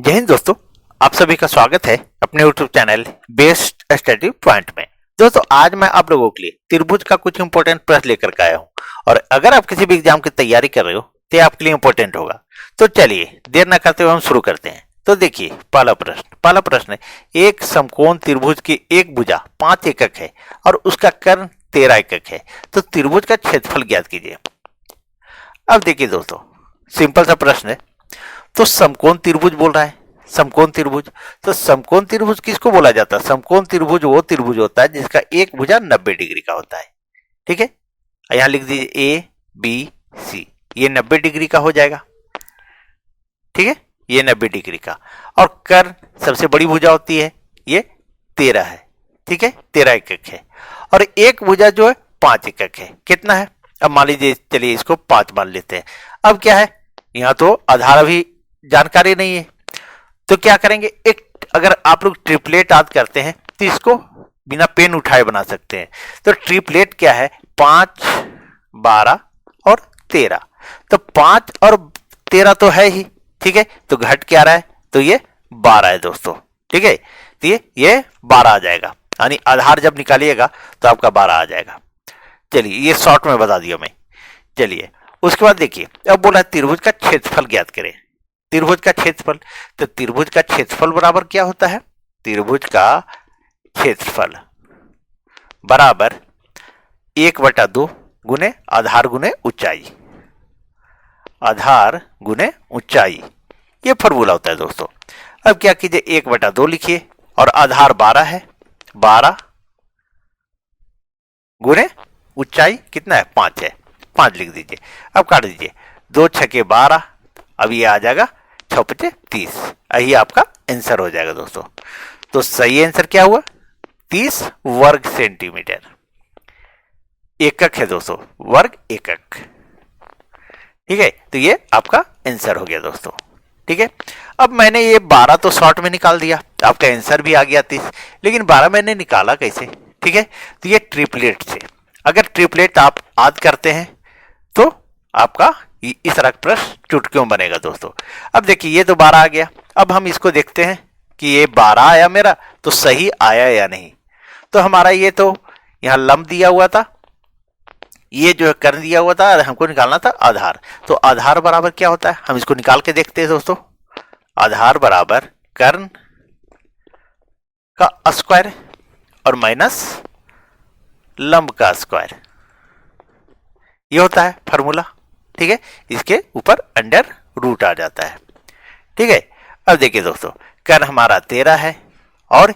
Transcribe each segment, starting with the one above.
जय हिंद दोस्तों। आप सभी का स्वागत है अपने YouTube channel best study point में। दोस्तों आज मैं आप लोगों के लिए त्रिभुज का कुछ इंपॉर्टेंट प्रश्न लेकर के आया हूं और अगर आप किसी भी एग्जाम की तैयारी कर रहे हो तो ये आपके लिए इंपॉर्टेंट होगा। तो चलिए देर न करते हुए हम शुरू करते हैं। तो देखिए पहला प्रश्न है, एक समकोण त्रिभुज की एक भुजा 5 एकक है और उसका कर्ण 13 एकक है, तो त्रिभुज का क्षेत्रफल ज्ञात कीजिए। अब देखिए दोस्तों, सिंपल सा प्रश्न है। तो समकोण त्रिभुज बोल रहा है, समकोण त्रिभुज। तो समकोण त्रिभुज किसको बोला जाता है? समकोण त्रिभुज वो त्रिभुज होता है जिसका एक भुजा 90 डिग्री का होता है। ठीक है, यहां लिख दीजिए ए बी सी, ये 90 डिग्री का हो जाएगा। ठीक है, ये 90 डिग्री का। और कर्ण सबसे बड़ी भुजा होती है, ये 13 है। ठीक है, 13 एकक है। और एक भुजा जो है 5 एकक है। कितना है? अब मान लीजिए, चलिए इसको 5 मान लेते हैं। अब क्या है, यहां तो आधार अभी जानकारी नहीं है, तो क्या करेंगे, एक अगर आप लोग ट्रिपलेट याद करते हैं तो इसको बिना पेन उठाए बना सकते हैं। तो ट्रिपलेट क्या है, 5, 12 और 13। तो 5 और 13 तो है ही। ठीक है, तो घट क्या रहा है, तो ये 12 है दोस्तों। ठीक है, तो ये 12 आ जाएगा, यानी आधार जब निकालिएगा तो आपका 12 आ जाएगा। चलिए ये शॉर्ट में बता दिया मैं। चलिए उसके बाद देखिए, अब बोला त्रिभुज का क्षेत्रफल ज्ञात करें। त्रिभुज का क्षेत्रफल, तो त्रिभुज का क्षेत्रफल बराबर क्या होता है? त्रिभुज का क्षेत्रफल बराबर 1/2 गुने आधार गुने ऊंचाई, आधार गुने ऊंचाई, ये फॉर्मूला होता है दोस्तों। अब क्या कीजिए, 1/2 लिखिए और आधार 12 है, 12 गुने ऊंचाई कितना है, 5 है, 5 लिख दीजिए। अब काट दीजिए, 2 छके 12, अब ये आ जाएगा 6 पचे 30, यही आपका आंसर हो जाएगा दोस्तों। तो सही आंसर क्या हुआ, 30 वर्ग सेंटीमीटर। एकक है दोस्तों, वर्ग एकक। ठीक है, तो ये आपका आंसर हो गया दोस्तों। ठीक है, अब मैंने ये 12 तो शॉर्ट में निकाल दिया, आपका आंसर भी आ गया 30, लेकिन 12 मैंने निकाला कैसे? ठीक है, तो ये ट्रिपलेट से, अगर ट्रिपलेट आप याद करते हैं तो आपका इस तरह प्रश्न चुटकियों बनेगा दोस्तों। अब देखिए ये तो 12 आ गया। अब हम इसको देखते हैं कि ये 12 आया मेरा, तो सही आया या नहीं। तो हमारा ये तो यहां लंब दिया हुआ था, ये जो है कर्ण दिया हुआ था, हमको निकालना था आधार। तो आधार बराबर क्या होता है, हम इसको निकाल के देखते हैं दोस्तों। आधार बराबर कर्ण का स्क्वायर और माइनस लंब का स्क्वायर, ये होता है फॉर्मूला। ठीक है, इसके ऊपर अंडर रूट आ जाता है। ठीक है, अब देखिए दोस्तों, कर्ण हमारा 13 है और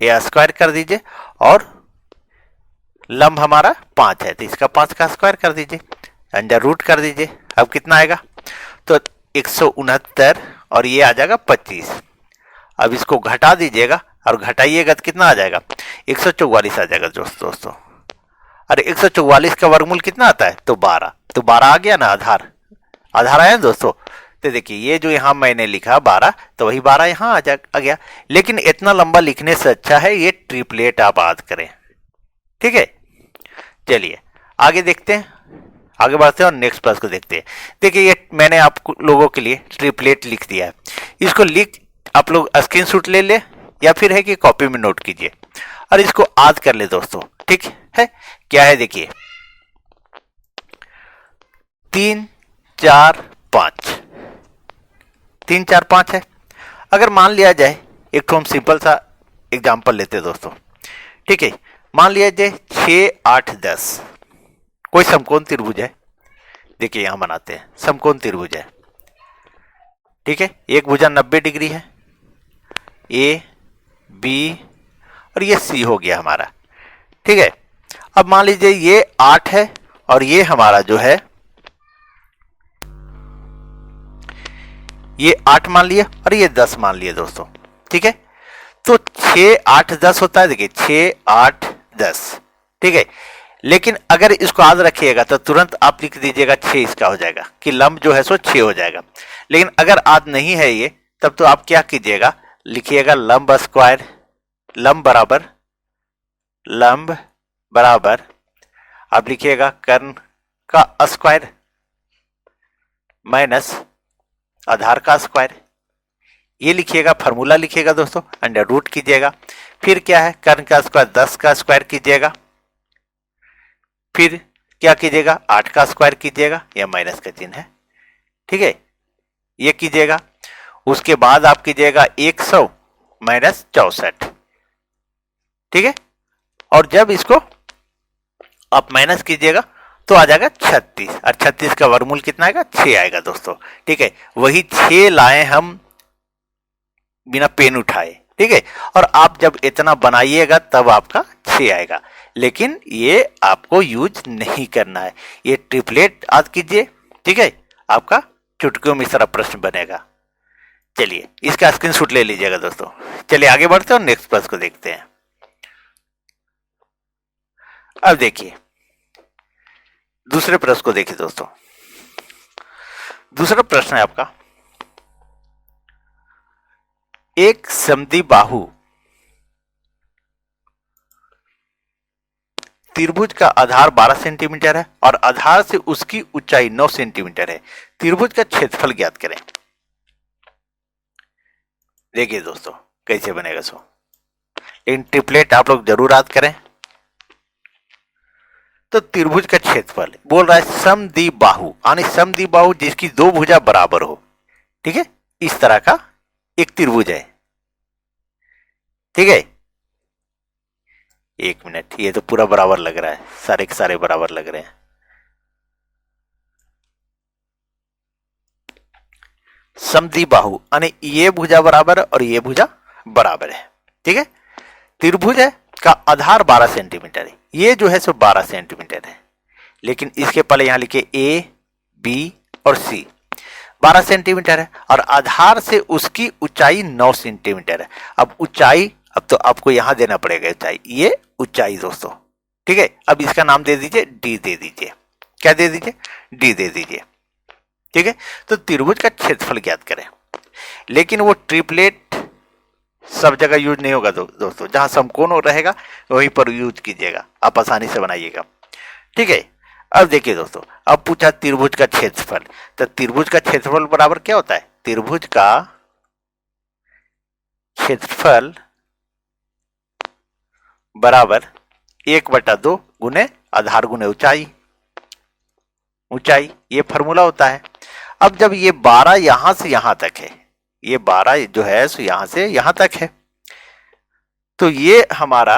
ये स्क्वायर कर दीजिए, और लंब हमारा 5 है, तो इसका 5 का स्क्वायर कर दीजिए, अंडर रूट कर दीजिए। अब कितना आएगा, तो 169 और ये आ जाएगा 25। अब इसको घटा दीजिएगा और घटाइएगा तो कितना आ जाएगा, 144 आ जाएगा दोस्तों। अरे 144 का वर्गमूल कितना आता है, तो 12। तो 12 आ गया ना, आधार आया दोस्तों। तो देखिए ये जो यहां मैंने लिखा 12, तो वही 12 यहां आ गया। लेकिन इतना लंबा लिखने से अच्छा है ये ट्रिपलेट आप याद करें। ठीक है, चलिए आगे देखते हैं, आगे बढ़ते हैं और नेक्स्ट प्रश्न को देखते हैं। देखिए ये मैंने आप लोगों के लिए ट्रिपलेट लिख दिया है, इसको लिख आप लोग स्क्रीनशॉट ले या फिर है कि कॉपी में नोट कीजिए और इसको याद कर ले दोस्तों। ठीक है, क्या है देखिए, 3 4 5, 3 4 5 है। अगर मान लिया जाए, एक तो हम सिंपल सा एग्जांपल लेते हैं दोस्तों। ठीक है, मान लिया जाए 6 8 10 कोई समकोण त्रिभुज है। देखिए यहां बनाते हैं, समकोण त्रिभुज है। ठीक है, एक भुजा 90 डिग्री है, ए बी और ये सी हो गया हमारा। ठीक है, अब मान लीजिए ये 8 है और ये हमारा जो है ये 8 मान लिया और ये 10 मान लिया दोस्तों। ठीक है, तो 6 8 10 होता है। देखिए 6 8 10। ठीक है, लेकिन अगर इसको याद रखिएगा तो तुरंत आप लिख दीजिएगा 6, इसका हो जाएगा कि लंब जो है सो 6 हो जाएगा। लेकिन अगर याद नहीं है ये, तब तो आप क्या कीजिएगा, लिखिएगा लंब स्क्वायर, लंब बराबर आप लिखिएगा कर्ण का स्क्वायर माइनस आधार का स्क्वायर। ये लिखिएगा, फार्मूला लिखिएगा दोस्तों, अंडर रूट कीजिएगा, फिर क्या है कर्ण का स्क्वायर 10 का स्क्वायर कीजिएगा, फिर क्या कीजिएगा 8 का स्क्वायर कीजिएगा, या माइनस का चिन्ह है, ठीक है, ये कीजिएगा। उसके बाद आप कीजिएगा 100 माइनस 64, ठीक है, और जब इसको आप माइनस कीजिएगा तो आ जाएगा 36, और 36 का वर्गमूल कितना आएगा 6 आएगा दोस्तों, ठीक है। वही 6 लाए हम बिना पेन उठाए, ठीक है, और आप जब इतना बनाइएगा तब आपका 6 आएगा, लेकिन ये आपको यूज नहीं करना है, ये ट्रिपलेट याद कीजिए, ठीक है, आपका चुटकियों में इस तरह प्रश्न बनेगा। चलिए इसका स्क्रीनशॉट ले लीजिएगा दोस्तों। चलिए आगे बढ़ते हैं और नेक्स्ट प्रश्न को देखते हैं। अब देखिए दूसरे प्रश्न को देखिए दोस्तों। दूसरा प्रश्न है आपका, एक समद्विबाहु त्रिभुज का आधार 12 सेंटीमीटर है और आधार से उसकी ऊंचाई 9 सेंटीमीटर है। त्रिभुज का क्षेत्रफल ज्ञात करें। देखिए दोस्तों कैसे बनेगा सो, लेकिन ट्रिपलेट आप लोग जरूर याद करें। तो त्रिभुज का क्षेत्रफल बोल रहा है समद्विबाहु, यानी समद्विबाहु जिसकी दो भुजा बराबर हो, ठीक है, इस तरह का एक त्रिभुज है, ठीक है। एक मिनट, ये तो पूरा बराबर लग रहा है, सारे के सारे बराबर लग रहे हैं। समद्विबाहु यानी ये भुजा बराबर है और ये भुजा बराबर है, ठीक है। त्रिभुज है का आधार 12 सेंटीमीटर है, ये जो है सो 12 सेंटीमीटर है, लेकिन इसके पहले यहां लिखे ए बी और सी 12 सेंटीमीटर है, और आधार से उसकी ऊंचाई 9 सेंटीमीटर है। अब ऊंचाई, अब तो आपको यहां देना पड़ेगा ऊंचाई, ये ऊंचाई दोस्तों, ठीक है। अब इसका नाम दे दीजिए डी, दे दीजिए, क्या दे दीजिए, डी दे दीजिए, ठीक है। तो त्रिभुज का क्षेत्रफल ज्ञात करें, लेकिन वो ट्रिपलेट सब जगह यूज नहीं होगा दोस्तों, जहां समकोण रहेगा वहीं पर यूज कीजिएगा, आप आसानी से बनाइएगा, ठीक है। अब देखिए दोस्तों, अब पूछा त्रिभुज का क्षेत्रफल, तो त्रिभुज का क्षेत्रफल बराबर क्या होता है, त्रिभुज का क्षेत्रफल बराबर 1/2 गुने आधार गुने ऊंचाई, ऊंचाई ये फॉर्मूला होता है। अब जब ये 12 यहां से यहां तक है, ये 12 जो है सो यहां से यहां तक है, तो ये हमारा,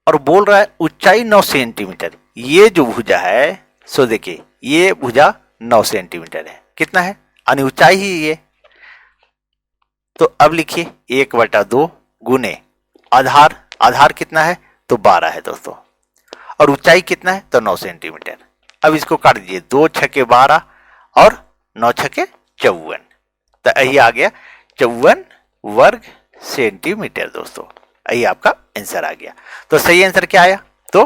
और बोल रहा है ऊंचाई 9 सेंटीमीटर, ये जो भुजा है सो देखिए ये भुजा 9 सेंटीमीटर है, कितना है यानी ऊंचाई ही ये। तो अब लिखिए 1/2 गुने आधार, आधार कितना है तो 12 है दोस्तों, और ऊंचाई कितना है तो 9 सेंटीमीटर। अब इसको काट दीजिए, 2 छके 12 और 9 छके 54, तो यही आ गया 54 वर्ग सेंटीमीटर दोस्तों, यही आपका आंसर आ गया। तो सही आंसर क्या आया, तो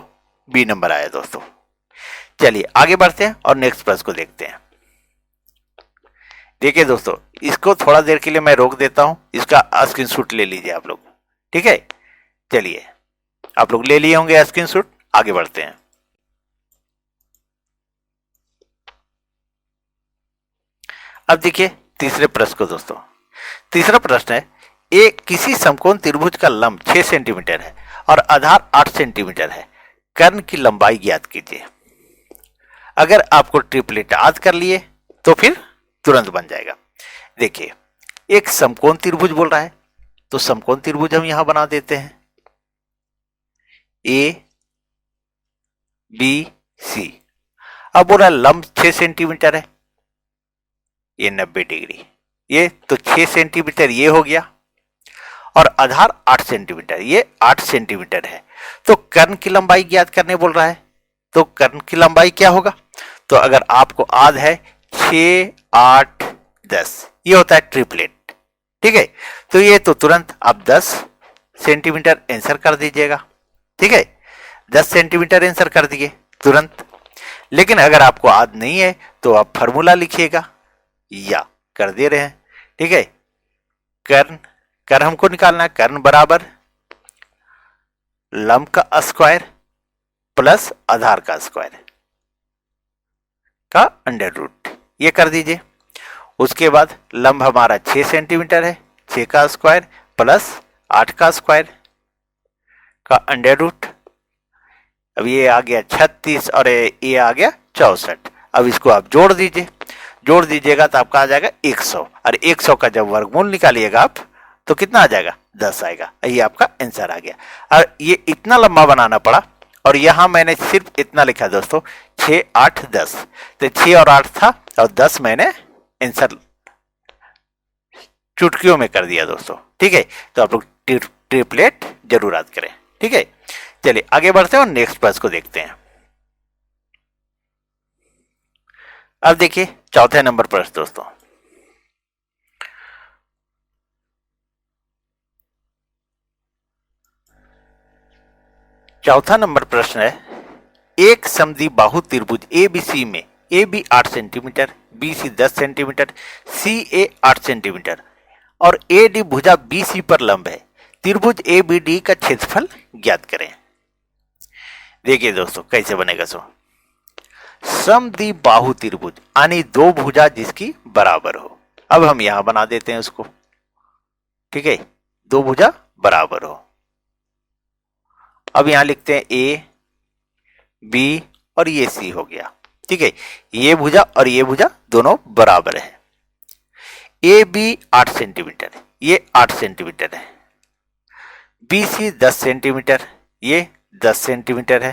बी नंबर आया दोस्तों। चलिए आगे बढ़ते हैं और नेक्स्ट प्रश्न को देखते हैं। देखिए दोस्तों, इसको थोड़ा देर के लिए मैं रोक देता हूं, इसका स्क्रीनशॉट ले लीजिए आप लोग, ठीक है। चलिए आप लोग ले लिए होंगे स्क्रीनशॉट, आगे बढ़ते हैं। अब देखिए तीसरे प्रश्न को दोस्तों। तीसरा प्रश्न है, एक किसी समकोण त्रिभुज का लंब 6 सेंटीमीटर है और आधार 8 सेंटीमीटर है, कर्ण की लंबाई ज्ञात कीजिए। अगर आपको ट्रिपलेट याद कर लिए तो फिर तुरंत बन जाएगा। देखिए एक समकोण त्रिभुज बोल रहा है, तो समकोण त्रिभुज हम यहां बना देते हैं, ए बी सी। अब बोल रहा है लंब 6 सेंटीमीटर है, ये 90 डिग्री, ये तो 6 सेंटीमीटर ये हो गया, और आधार 8 सेंटीमीटर, ये 8 सेंटीमीटर है। तो कर्ण की लंबाई ज्ञात करने बोल रहा है, तो कर्ण की लंबाई क्या होगा, तो अगर आपको याद है 6 8 10 ये होता है ट्रिपलेट, ठीक है। तो ये तो तुरंत आप 10 सेंटीमीटर आंसर कर दीजिएगा, ठीक है, 10 सेंटीमीटर आंसर कर दिए तुरंत। लेकिन अगर आपको याद नहीं है तो आप फॉर्मूला लिखिएगा, या कर दे रहे हैं, ठीक है। कर्ण, कर्ण हमको निकालना है, कर्ण बराबर लंब का स्क्वायर प्लस आधार का स्क्वायर का अंडर रूट, ये कर दीजिए। उसके बाद लंब हमारा 6 सेंटीमीटर है, 6 का स्क्वायर प्लस 8 का स्क्वायर का अंडर रूट। अब ये आ गया 36 और ये आ गया 64। अब इसको आप जोड़ दीजिए, जोड़ दीजिएगा तो आपका आ जाएगा 100, और 100 का जब वर्गमूल निकालिएगा आप तो कितना आ जाएगा, 10 आएगा। ये आपका आंसर आ गया। और ये इतना लंबा बनाना पड़ा, और यहां मैंने सिर्फ इतना लिखा दोस्तों 6 8 10, तो 6 और 8 था और 10 मैंने आंसर चुटकियों में कर दिया दोस्तों। ठीक है, तो आप लोग ट्रिपलेट जरूर याद करें। ठीक है, चलिए आगे बढ़ते हैं और नेक्स्ट प्रश्न को देखते हैं। अब देखिए चौथे नंबर प्रश्न दोस्तों। चौथा नंबर प्रश्न है, एक समद्वि बाहु त्रिभुज एबीसी में A B 8 centimetre, B C 10 centimetre, C A 8 centimetre और ए डी भुजा बी सी पर लंब है। त्रिभुज ए बी डी का क्षेत्रफल ज्ञात करें। देखिए दोस्तों कैसे बनेगा। समद्वि बाहु त्रिभुज यानी दो भुजा जिसकी बराबर हो। अब हम यहां बना देते हैं उसको। ठीक है, दो भुजा बराबर हो। अब यहां लिखते हैं ए बी और ये सी हो गया। ठीक है, ये भुजा और ये भुजा दोनों बराबर है। ए बी 8 सेंटीमीटर, ये 8 सेंटीमीटर है। बी सी 10 सेंटीमीटर, ये 10 सेंटीमीटर है।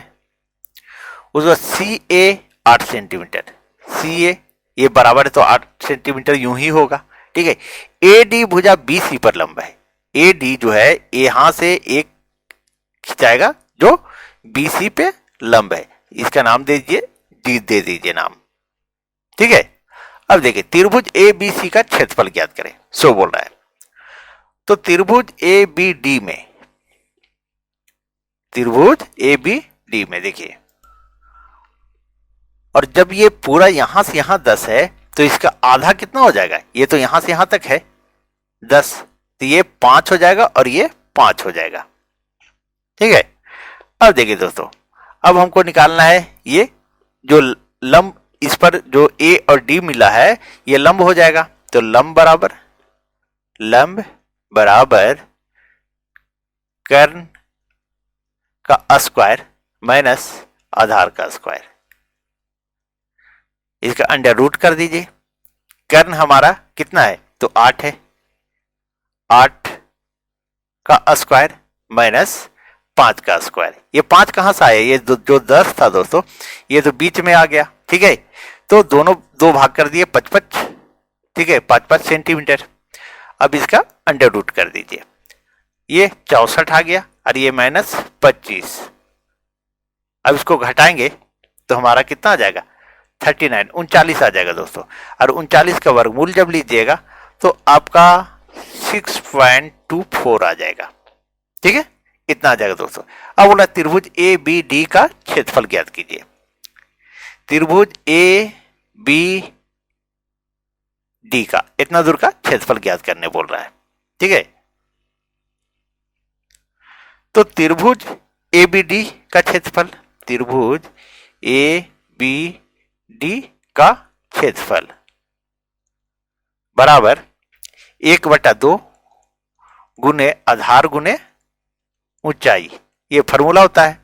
उसका सी ए 8 सेंटीमीटर, सी ए ये बराबर है तो 8 सेंटीमीटर यूं ही होगा। ठीक है, ए डी भुजा बी सी पर लंब है। ए डी जो है यहां से एक खिंचाएगा जो बी सी पे लंब है, इसका नाम दे दीजिए डी, दे दीजिए नाम। ठीक है, अब देखिए त्रिभुज ए बी सी का क्षेत्रफल ज्ञात करें, सो बोल रहा है। तो त्रिभुज ए बी डी में, त्रिभुज ए बी डी में देखिए, और जब ये पूरा यहां से यहां 10 है तो इसका आधा कितना हो जाएगा, ये तो यहां से यहां तक है 10, तो ये 5 हो जाएगा और ये 5 हो जाएगा। ठीक है, अब देखिए दोस्तों, अब हमको निकालना है ये जो लंब, इस पर जो ए और डी मिला है ये लंब हो जाएगा। तो लंब बराबर कर्ण का स्क्वायर माइनस आधार का स्क्वायर, इसका अंडर रूट कर दीजिए। कर्ण हमारा कितना है तो 8 है, 8 का स्क्वायर माइनस 5 का स्क्वायर। ये 5 कहां से आया, ये जो 10 था दोस्तों ये तो बीच में आ गया। ठीक है, तो दोनों दो भाग कर दिए 55। ठीक है, 5 सेंटीमीटर। अब इसका अंडर रूट कर दीजिए, ये 64 आ गया और ये माइनस 25। अब इसको घटाएंगे तो हमारा कितना आ जाएगा 39, 39 आ जाएगा दोस्तों। और 39 का वर्गमूल जब लीजिएगा तो आपका 6.24 आ जाएगा। ठीक है, इतना आ जाएगा दोस्तों। अब बोला त्रिभुज ए बी डी का क्षेत्रफल ज्ञात कीजिए। त्रिभुज ए बी डी का इतना दूर का क्षेत्रफल ज्ञात करने बोल रहा है। ठीक है, तो त्रिभुज ए बी डी का क्षेत्रफल, त्रिभुज ए बी डी का क्षेत्रफल बराबर 1/2 गुने आधार गुने ऊंचाई, ये फॉर्मूला होता है।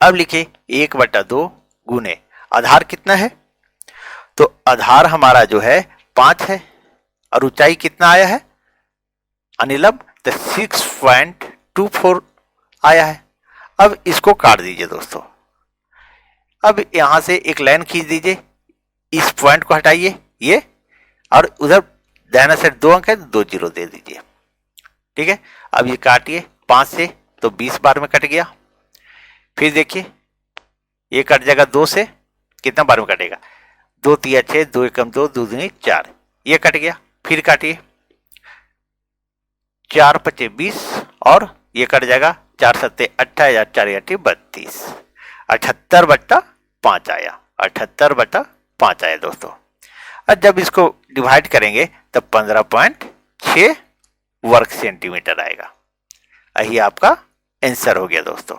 अब लिखिए 1/2 गुने आधार कितना है, तो आधार हमारा जो है 5 है और ऊंचाई कितना आया है अनिलंब, तो 6.24 आया है। अब इसको काट दीजिए दोस्तों। अब यहां से एक लाइन खींच दीजिए, इस पॉइंट को हटाइए ये, और उधर दाहिना साइड 2 अंक है तो 2 जीरो दे दीजिए। ठीक है, अब ये काटिए 5 से तो 20 बार में कट गया। फिर देखिए ये कट जाएगा 2 से, कितना बार में कटेगा 2 3 6, 2 एकम 2, 2 दूनी 4, ये कट गया। फिर काटिए 4 5 20 और ये कट जाएगा 4 7 28, 4 8 32, 78/5 आया, 78/5 आया दोस्तों। अब जब इसको डिवाइड करेंगे तब 15.6 वर्ग सेंटीमीटर आएगा। यही आपका आंसर हो गया दोस्तों।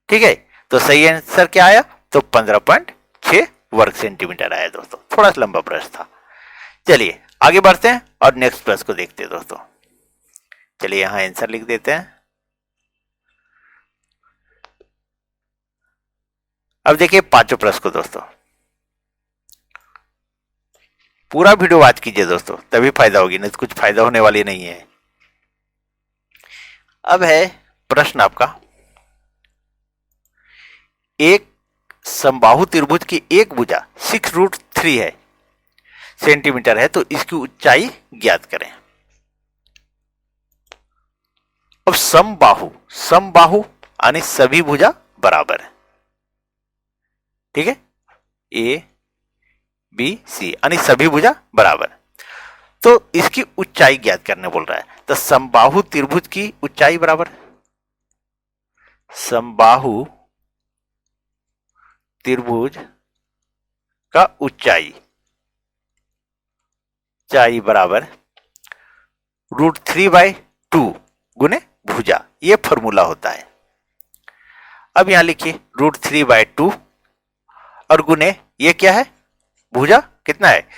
ठीक है, तो सही आंसर क्या आया तो 15.6 वर्ग सेंटीमीटर आया दोस्तों। थोड़ा सा लंबा प्रश्न था। चलिए आगे बढ़ते हैं और नेक्स्ट प्रश्न को देखते हैं दोस्तों। चलिए यहां आंसर लिख देते हैं। अब देखिए पांचों प्रश्न को दोस्तों, पूरा वीडियो वॉच कीजिए दोस्तों, तभी फायदा होगी, नहीं तो कुछ फायदा होने वाली नहीं है। अब है प्रश्न आपका, एक समबाहु त्रिभुज की एक भुजा 6√3 है सेंटीमीटर है, तो इसकी ऊंचाई ज्ञात करें। अब समबाहु, समबाहु यानी सभी भुजा बराबर है, ठीक है, ए बी सी यानी सभी भुजा बराबर, तो इसकी ऊंचाई ज्ञात करने बोल रहा है। तो समबाहु त्रिभुज की ऊंचाई बराबर, समबाहु त्रिभुज का ऊंचाई बराबर √3/2 गुने भुजा, ये फॉर्मूला होता है। अब यहां लिखिए √3/2 और गुने ये क्या है, भुजा कितना है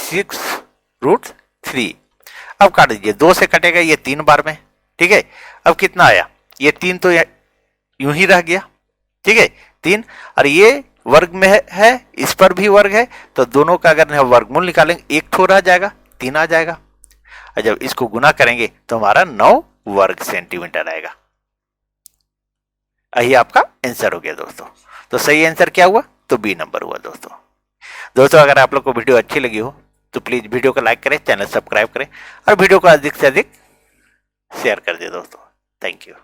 6√3। अब काट दीजिए, 2 से कटेगा ये 3 बार में, ठीक है। अब कितना आया, ये 3 तो यूं ही रह गया, ठीक है 3, और ये वर्ग में है, इस पर भी वर्ग है, तो दोनों का अगर वर्गमूल निकालेंगे एक ठो रह जाएगा, 3 आ जाएगा, और जब इसको गुना करेंगे तो हमारा 9 वर्ग सेंटीमीटर आएगा। यही आपका आंसर हो गया दोस्तों। तो सही आंसर क्या हुआ, तो बी नंबर हुआ दोस्तों। दोस्तों अगर आप लोग को वीडियो अच्छी लगी हो तो प्लीज वीडियो को लाइक करें, चैनल सब्सक्राइब करें और वीडियो को अधिक से अधिक शेयर कर दें दोस्तों। Thank you.